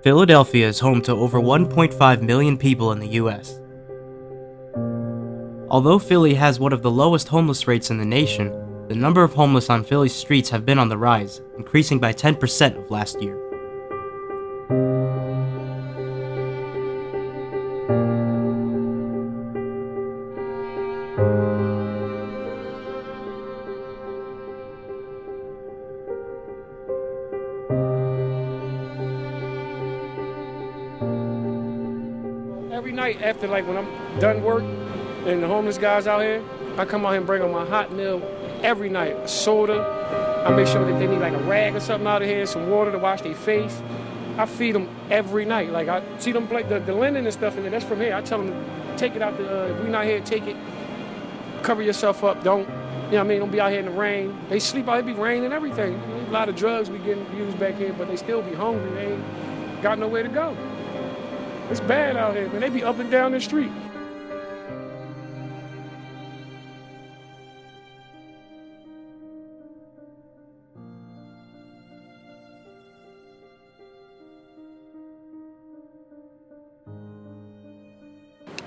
Philadelphia is home to over 1.5 million people in the US. Although Philly has one of the lowest homeless rates in the nation, the number of homeless on Philly's streets have been on the rise, increasing by 10% of last year. Every night after, when I'm done work and the homeless guys out here, I come out here and bring them my hot meal every night, a soda. I make sure that they need a rag or something out of here, some water to wash their face. I feed them every night. I see them the linen and stuff in there, that's from here. I tell them to take it out, if we're not here, take it, cover yourself up, don't be out here in the rain. They sleep out, it be rain and everything. A lot of drugs we getting used back here, but they still be hungry, they ain't got nowhere to go. It's bad out here, man. They be up and down the street.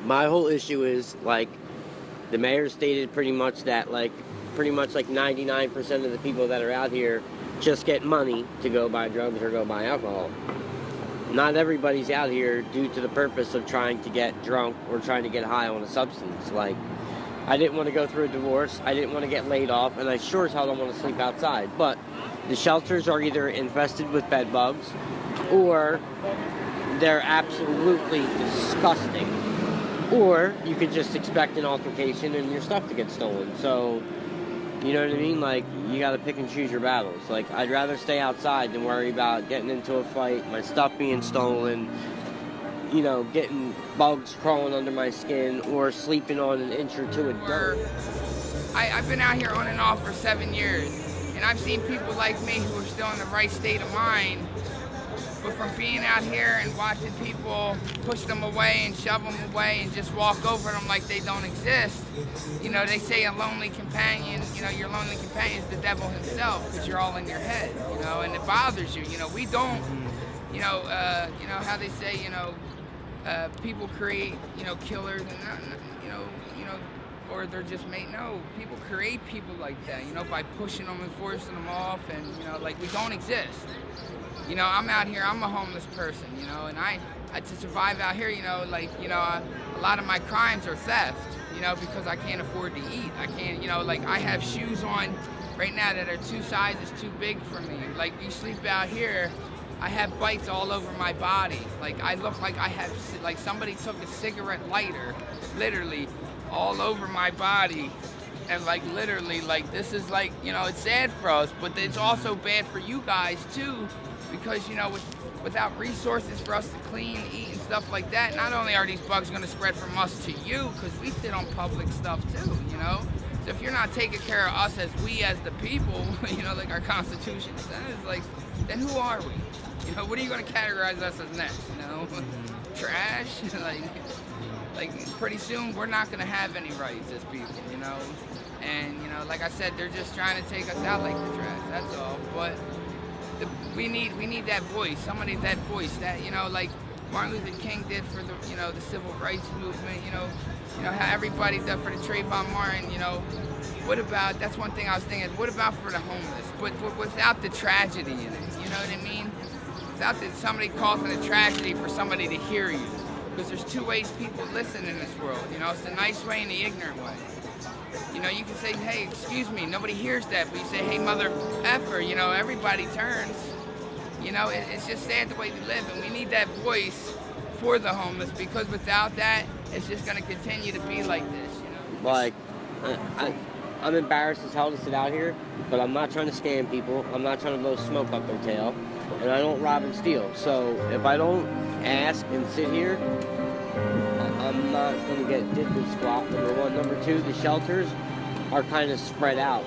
My whole issue is, the mayor stated pretty much that, 99% of the people that are out here just get money to go buy drugs or go buy alcohol. Not everybody's out here due to the purpose of trying to get drunk or trying to get high on a substance. I didn't want to go through a divorce, I didn't want to get laid off, and I sure as hell don't want to sleep outside. But the shelters are either infested with bed bugs or they're absolutely disgusting. Or you could just expect an altercation and your stuff to get stolen. So, you know what I mean? You gotta pick and choose your battles. I'd rather stay outside than worry about getting into a fight, my stuff being stolen, getting bugs crawling under my skin, or sleeping on an inch or two of dirt. I've been out here on and off for 7 years, and I've seen people like me who are still in the right state of mind, but from being out here and watching people push them away and shove them away and just walk over them like they don't exist, they say a lonely companion, your lonely companion is the devil himself, because you're all in your head, and it bothers you. We don't, how they say, people create, killers and, or they're just made. No, people create people like that, by pushing them and forcing them off, and, we don't exist. I'm out here, I'm a homeless person, and I to survive out here, a lot of my crimes are theft, because I can't afford to eat. I can't, I have shoes on right now that are 2 sizes too big for me. You sleep out here, I have bites all over my body. I look like I have, somebody took a cigarette lighter, literally, all over my body. And literally, this is it's sad for us, but it's also bad for you guys too, because without resources for us to clean, eat, and stuff like that, not only are these bugs going to spread from us to you, because we sit on public stuff too, So if you're not taking care of us as the people, like our Constitution says, then who are we? What are you going to categorize us as next? Trash? Pretty soon we're not going to have any rights as people, And, like I said, they're just trying to take us out like the trash, that's all. But we need that voice, somebody that voice, that, like Martin Luther King did for the, the civil rights movement, how everybody did for the Trayvon Martin, what about, that's one thing I was thinking, what about for the homeless, but without the tragedy in it, you know what I mean? Without somebody causing a tragedy for somebody to hear you. Because there's 2 ways people listen in this world, it's the nice way and the ignorant way. You can say, hey, excuse me, nobody hears that, but you say, hey, mother effer, everybody turns. It's just sad the way we live, and we need that voice for the homeless, because without that, it's just going to continue to be like this, I'm embarrassed as hell to sit out here, but I'm not trying to scam people, I'm not trying to blow smoke up their tail, and I don't rob and steal. So if I don't ask and sit here, I'm not going to get diddly squat, number one. Number two, the shelters are kind of spread out.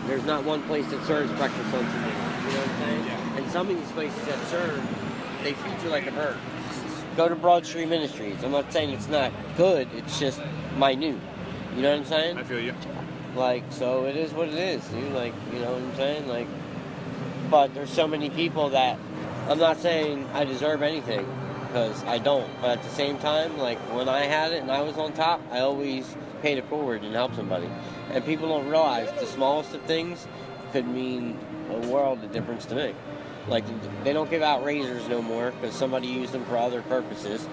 There's not one place that serves breakfast, lunch, and dinner. You know what I'm saying? Yeah. And some of these places that serve, they feed you like a bird. Go to Broad Street Ministries. I'm not saying it's not good, it's just minute. You know what I'm saying? I feel you. So it is what it is, dude. You know what I'm saying? But there's so many people that I'm not saying I deserve anything, because I don't. But at the same time, like, when I had it and I was on top, I always paid it forward and helped somebody. And people don't realize the smallest of things could mean a world of difference to me. Like, they don't give out razors no more because somebody used them for other purposes.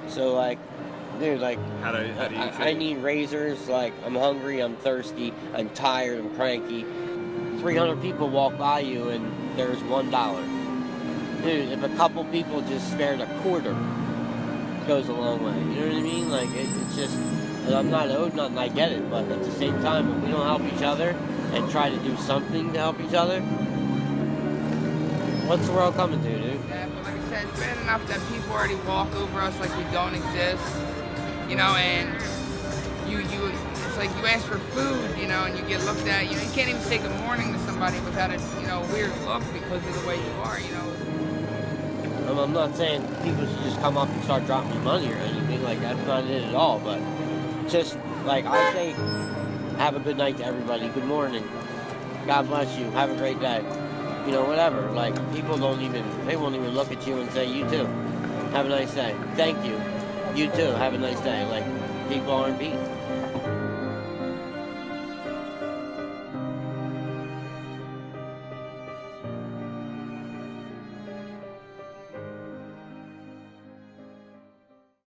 So, like, dude, like, How do you I need razors. Like, I'm hungry, I'm thirsty, I'm tired, I'm cranky. 300 people walk by you and there's $1. Dude, if a couple people just spared a quarter, it goes a long way. You know what I mean? Like, it's just, and I'm not owed nothing, I get it, but at the same time, if we don't help each other and try to do something to help each other, what's the world coming to, dude? Yeah, but like I said, it's bad enough that people already walk over us like we don't exist, you know, and it's like you ask for food, you know, and you get looked at, you know, you can't even say good morning to somebody without a, you know, weird look because of the way you are, you know. I'm not saying people should just come up and start dropping me money or anything, like, that's not it at all, but just, like, I say, have a good night to everybody, good morning, God bless you, have a great day, you know, whatever. Like, people they won't even look at you and say, you too, have a nice day, thank you, you too, have a nice day. Like, people aren't beat.